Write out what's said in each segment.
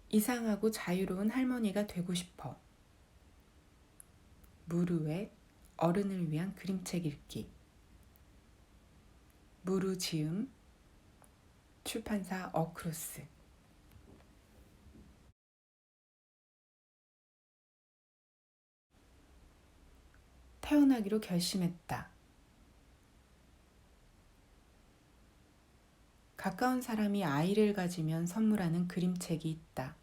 이상하고 자유로운 할머니가 되고 싶어. 무르의 어른을 위한 그림책 읽기. 무르지음, 출판사 어크로스. 태어나기로 결심했다. 가까운 사람이 아이를 가지면 선물하는 그림책이 있다.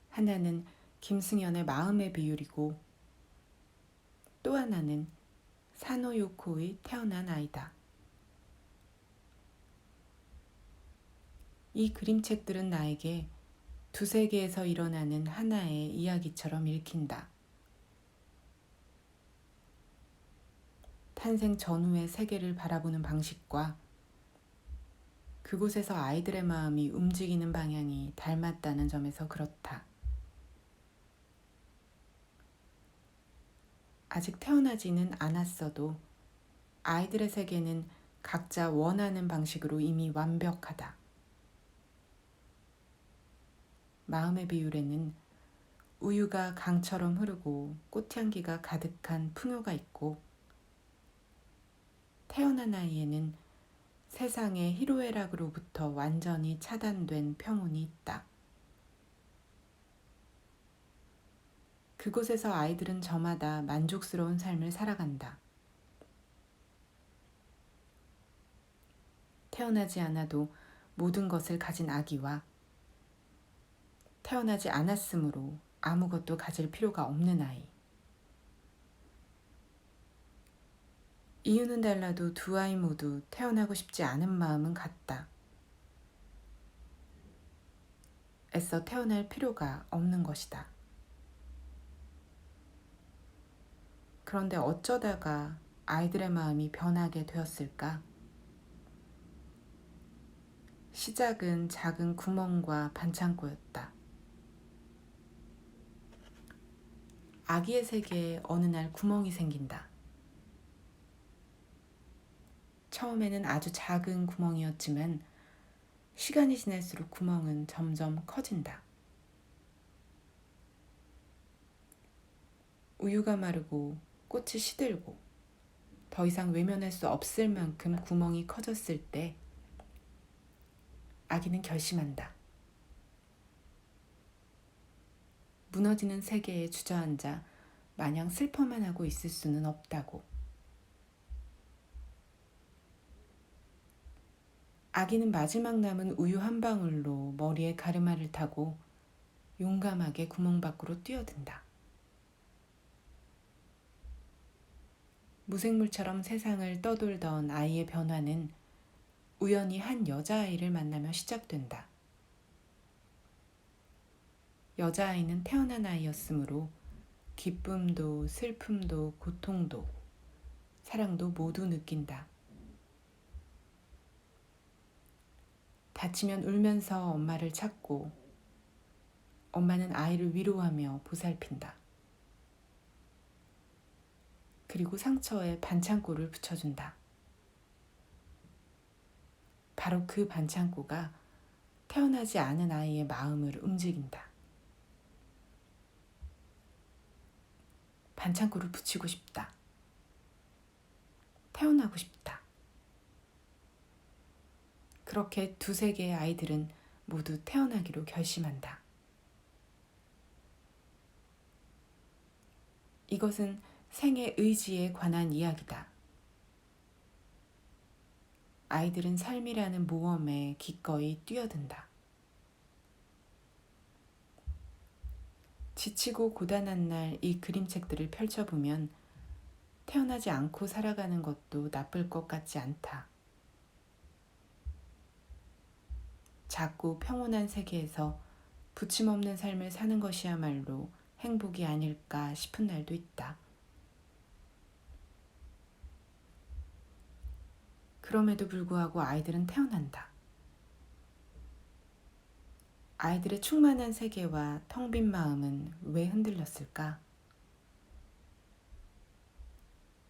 하나는 김승연의 마음의 비율이고 또 하나는 사노요코의 태어난 아이다. 이 그림책들은 나에게 두 세계에서 일어나는 하나의 이야기처럼 읽힌다. 탄생 전후의 세계를 바라보는 방식과 그곳에서 아이들의 마음이 움직이는 방향이 닮았다는 점에서 그렇다. 아직 태어나지는 않았어도 아이들의 세계는 각자 원하는 방식으로 이미 완벽하다. 마음의 비율에는 우유가 강처럼 흐르고 꽃향기가 가득한 풍요가 있고 태어난 아이에는 세상의 희로애락으로부터 완전히 차단된 평온이 있다. 그곳에서 아이들은 저마다 만족스러운 삶을 살아간다. 태어나지 않아도 모든 것을 가진 아기와 태어나지 않았으므로 아무것도 가질 필요가 없는 아이. 이유는 달라도 두 아이 모두 태어나고 싶지 않은 마음은 같다. 애써 태어날 필요가 없는 것이다. 그런데 어쩌다가 아이들의 마음이 변하게 되었을까? 시작은 작은 구멍과 반창고였다. 아기의 세계에 어느 날 구멍이 생긴다. 처음에는 아주 작은 구멍이었지만 시간이 지날수록 구멍은 점점 커진다. 우유가 마르고 꽃이 시들고 더 이상 외면할 수 없을 만큼 구멍이 커졌을 때 아기는 결심한다. 무너지는 세계에 주저앉아 마냥 슬퍼만 하고 있을 수는 없다고. 아기는 마지막 남은 우유 한 방울로 머리에 가르마를 타고 용감하게 구멍 밖으로 뛰어든다. 무생물처럼 세상을 떠돌던 아이의 변화는 우연히 한 여자아이를 만나며 시작된다. 여자아이는 태어난 아이였으므로 기쁨도 슬픔도 고통도 사랑도 모두 느낀다. 다치면 울면서 엄마를 찾고 엄마는 아이를 위로하며 보살핀다. 그리고 상처에 반창고를 붙여준다. 바로 그 반창고가 태어나지 않은 아이의 마음을 움직인다. 반창고를 붙이고 싶다. 태어나고 싶다. 그렇게 두세 개의 아이들은 모두 태어나기로 결심한다. 이것은 생의 의지에 관한 이야기다. 아이들은 삶이라는 모험에 기꺼이 뛰어든다. 지치고 고단한 날 이 그림책들을 펼쳐보면 태어나지 않고 살아가는 것도 나쁠 것 같지 않다. 작고 평온한 세계에서 부침없는 삶을 사는 것이야말로 행복이 아닐까 싶은 날도 있다. 그럼에도 불구하고 아이들은 태어난다. 아이들의 충만한 세계와 텅 빈 마음은 왜 흔들렸을까?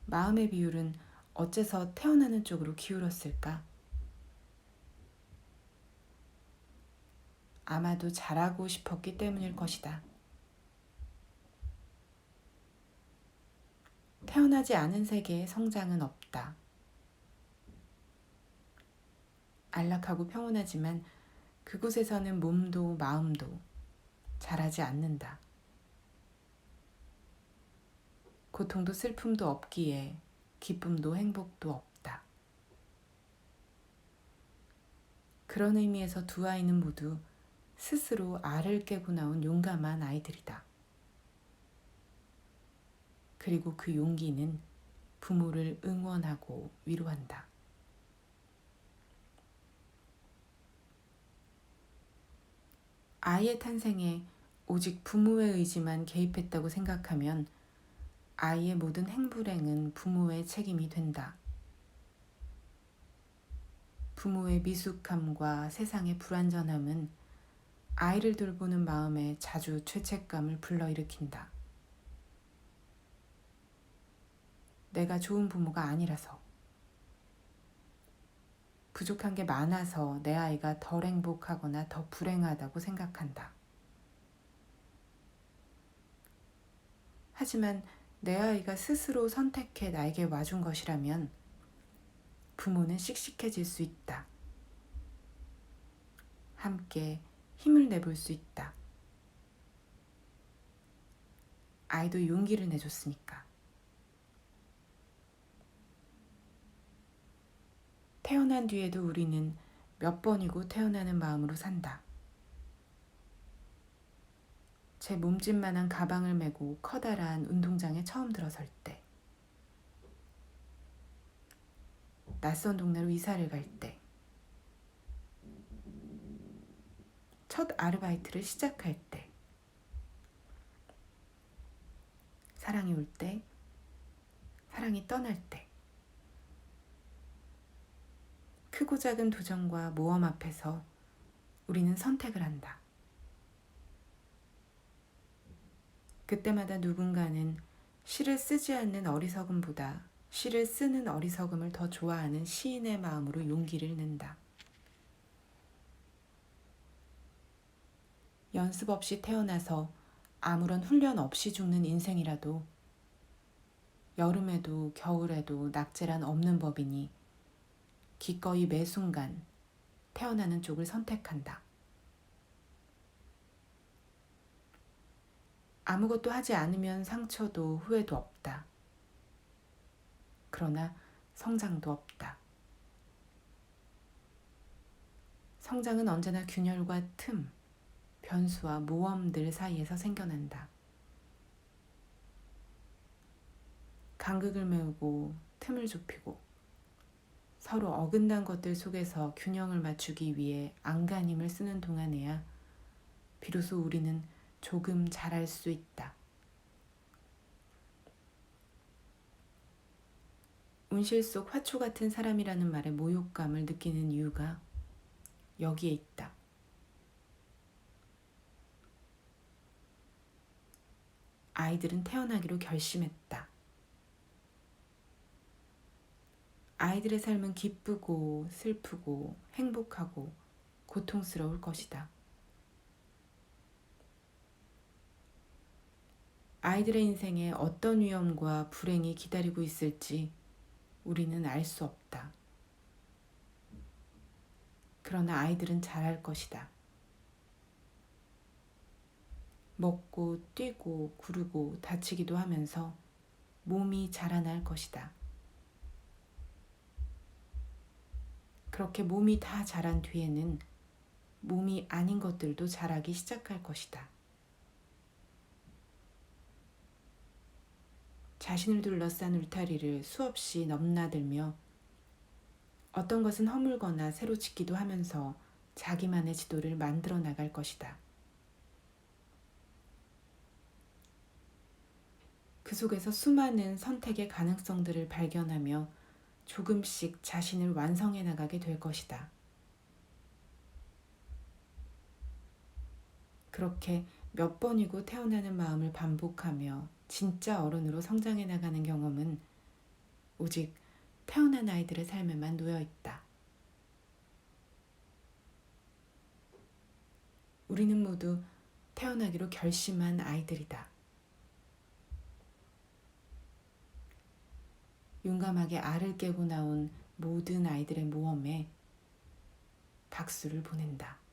마음의 비율은 어째서 태어나는 쪽으로 기울었을까? 아마도 잘하고 싶었기 때문일 것이다. 태어나지 않은 세계에 성장은 없다. 안락하고 평온하지만 그곳에서는 몸도 마음도 자라지 않는다. 고통도 슬픔도 없기에 기쁨도 행복도 없다. 그런 의미에서 두 아이는 모두 스스로 알을 깨고 나온 용감한 아이들이다. 그리고 그 용기는 부모를 응원하고 위로한다. 아이의 탄생에 오직 부모의 의지만 개입했다고 생각하면 아이의 모든 행불행은 부모의 책임이 된다. 부모의 미숙함과 세상의 불완전함은 아이를 돌보는 마음에 자주 죄책감을 불러일으킨다. 내가 좋은 부모가 아니라서, 부족한 게 많아서 내 아이가 덜 행복하거나 더 불행하다고 생각한다. 하지만 내 아이가 스스로 선택해 나에게 와준 것이라면 부모는 씩씩해질 수 있다. 함께 힘을 내볼 수 있다. 아이도 용기를 내줬으니까. 태어난 뒤에도 우리는 몇 번이고 태어나는 마음으로 산다. 제 몸집만한 가방을 메고 커다란 운동장에 처음 들어설 때, 낯선 동네로 이사를 갈 때, 첫 아르바이트를 시작할 때, 사랑이 올 때, 사랑이 떠날 때, 크고 작은 도전과 모험 앞에서 우리는 선택을 한다. 그때마다 누군가는 시를 쓰지 않는 어리석음보다 시를 쓰는 어리석음을 더 좋아하는 시인의 마음으로 용기를 낸다. 연습 없이 태어나서 아무런 훈련 없이 죽는 인생이라도 여름에도 겨울에도 낙제란 없는 법이니 기꺼이 매 순간 태어나는 쪽을 선택한다. 아무것도 하지 않으면 상처도 후회도 없다. 그러나 성장도 없다. 성장은 언제나 균열과 틈, 변수와 모험들 사이에서 생겨난다. 간극을 메우고 틈을 좁히고 서로 어긋난 것들 속에서 균형을 맞추기 위해 안간힘을 쓰는 동안에야 비로소 우리는 조금 잘할 수 있다. 운실 속 화초 같은 사람이라는 말에 모욕감을 느끼는 이유가 여기에 있다. 아이들은 태어나기로 결심했다. 아이들의 삶은 기쁘고 슬프고 행복하고 고통스러울 것이다. 아이들의 인생에 어떤 위험과 불행이 기다리고 있을지 우리는 알 수 없다. 그러나 아이들은 잘할 것이다. 먹고 뛰고 구르고 다치기도 하면서 몸이 자라날 것이다. 그렇게 몸이 다 자란 뒤에는 몸이 아닌 것들도 자라기 시작할 것이다. 자신을 둘러싼 울타리를 수없이 넘나들며 어떤 것은 허물거나 새로 짓기도 하면서 자기만의 지도를 만들어 나갈 것이다. 그 속에서 수많은 선택의 가능성들을 발견하며 조금씩 자신을 완성해 나가게 될 것이다. 그렇게 몇 번이고 태어나는 마음을 반복하며 진짜 어른으로 성장해 나가는 경험은 오직 태어난 아이들의 삶에만 놓여 있다. 우리는 모두 태어나기로 결심한 아이들이다. 용감하게 알을 깨고 나온 모든 아이들의 모험에 박수를 보낸다.